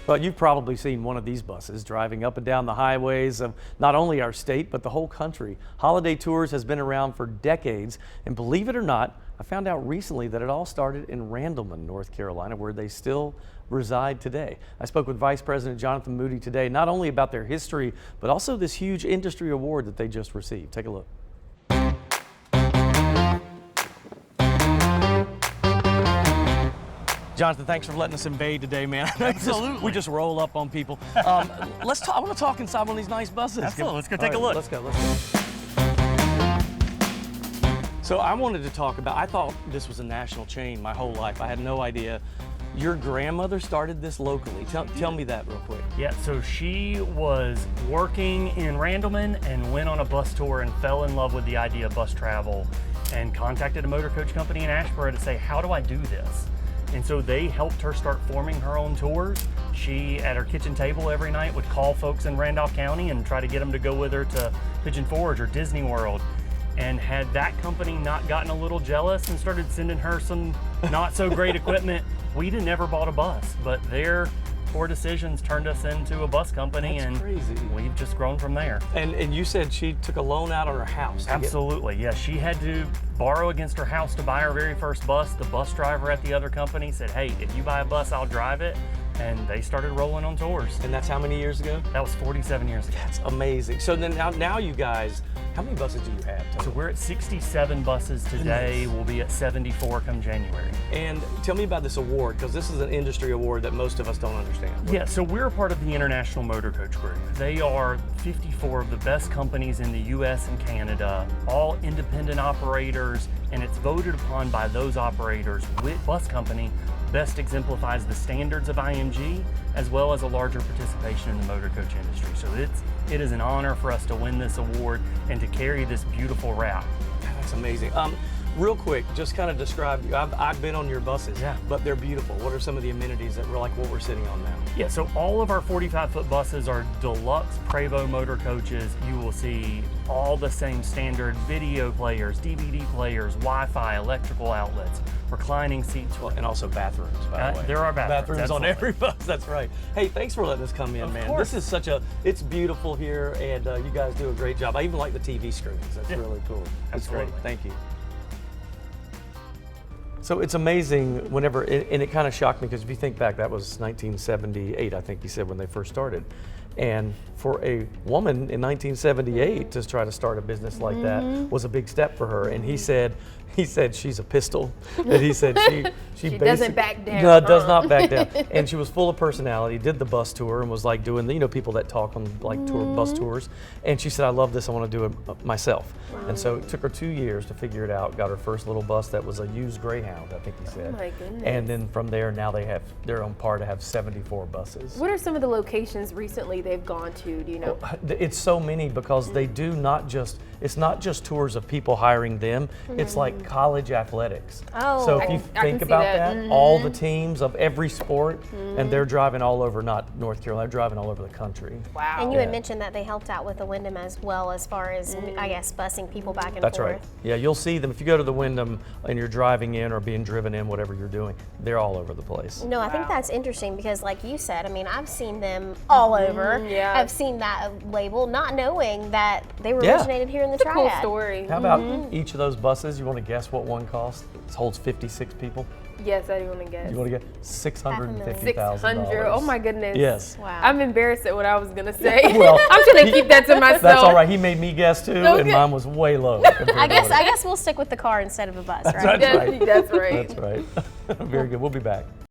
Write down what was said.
Well, you've probably seen one of these buses driving up and down the highways of not only our state, but the whole country. Holiday Tours has been around for decades, and believe it or not, I found out recently that it all started in Randleman, North Carolina, where they still reside today. I spoke with Vice President Jonathan Moody today, not only about their history, but also this huge industry award that they just received. Take a look. Jonathan, thanks for letting us invade today, man. Absolutely. We just roll up on people. Let's talk. I want to talk inside one of these nice buses. Absolutely. Let's go take a look. Let's go. So I wanted to talk about, I thought this was a national chain my whole life. I had no idea. Your grandmother started this locally. Tell me that real quick. Yeah, so she was working in Randleman and went on a bus tour and fell in love with the idea of bus travel and contacted a motor coach company in Asheboro to say, how do I do this? And so they helped her start forming her own tours. She, at her kitchen table every night, would call folks in Randolph County and try to get them to go with her to Pigeon Forge or Disney World. And had that company not gotten a little jealous and started sending her some not so great equipment, we'd have never bought a bus. But their poor decisions turned us into a bus company. That's and crazy. We've just grown from there. And you said she took a loan out on her house. Absolutely, yeah. She had to borrow against her house to buy her very first bus. The bus driver at the other company said, hey, if you buy a bus, I'll drive it. And they started rolling on tours. And that's how many years ago? That was 47 years ago. That's amazing. So then now you guys, how many buses do you have? So we're at 67 buses today. We'll be at 74 come January. And tell me about this award, because this is an industry award that most of us don't understand. Yeah, so we're a part of the International Motor Coach Group. They are 54 of the best companies in the US and Canada, all independent operators, and it's voted upon by those operators which bus company best exemplifies the standards of IMG, as well as a larger participation in the motor coach industry. So it is an honor for us to win this award and to carry this beautiful route. That's amazing. Real quick, just kind of describe, I've been on your buses, yeah, but they're beautiful. What are some of the amenities that we're like what we're sitting on now? Yeah, so all of our 45-foot buses are deluxe Prevost motor coaches. You will see all the same standard video players, DVD players, Wi-Fi, electrical outlets, reclining seats. And also bathrooms, by the way. There are bathrooms on every bus, that's right. Hey, thanks for letting us come in, man. Course. This is it's beautiful here, and you guys do a great job. I even like the TV screens. That's really cool. That's great. Thank you. So it's amazing whenever, and it kind of shocked me because if you think back, that was 1978, I think you said, when they first started. And for a woman in 1978 to try to start a business like that was a big step for her. And he said she's a pistol. And he said she doesn't back down. No, does not back down. And she was full of personality, did the bus tour and was like doing the, people that talk on like bus tours. And she said, I love this, I want to do it myself. Wow. And so it took her 2 years to figure it out, got her first little bus that was a used Greyhound, I think he said. Oh my goodness. And then from there, now they have their own par to have 74 buses. What are some of the locations recently they've gone to, do you know? It's so many because they do it's not just tours of people hiring them, it's like college athletics. Oh, so if you think about that, all the teams of every sport, and they're driving all over, not North Carolina, they're driving all over the country. Wow. And you had mentioned that they helped out with the Wyndham as well, as far as, I guess, busing people back and forth. That's right. Yeah, you'll see them if you go to the Wyndham and you're driving in or being driven in, whatever you're doing, they're all over the place. No, I think that's interesting because, like you said, I mean, I've seen them all over. Yeah. I've seen that label, not knowing that they were originated here in the Triad. Cool story. How about each of those buses? You want to guess what one costs? It holds 56 people. Yes, I want to guess. You want to get $650,000. 600. Oh my goodness. Yes. Wow. I'm embarrassed at what I was gonna say. Well, I'm trying to keep that to myself. That's all right. He made me guess too, and mine was way low. I guess we'll stick with the car instead of a bus, right? That's right. That's right. That's right. Very good. We'll be back.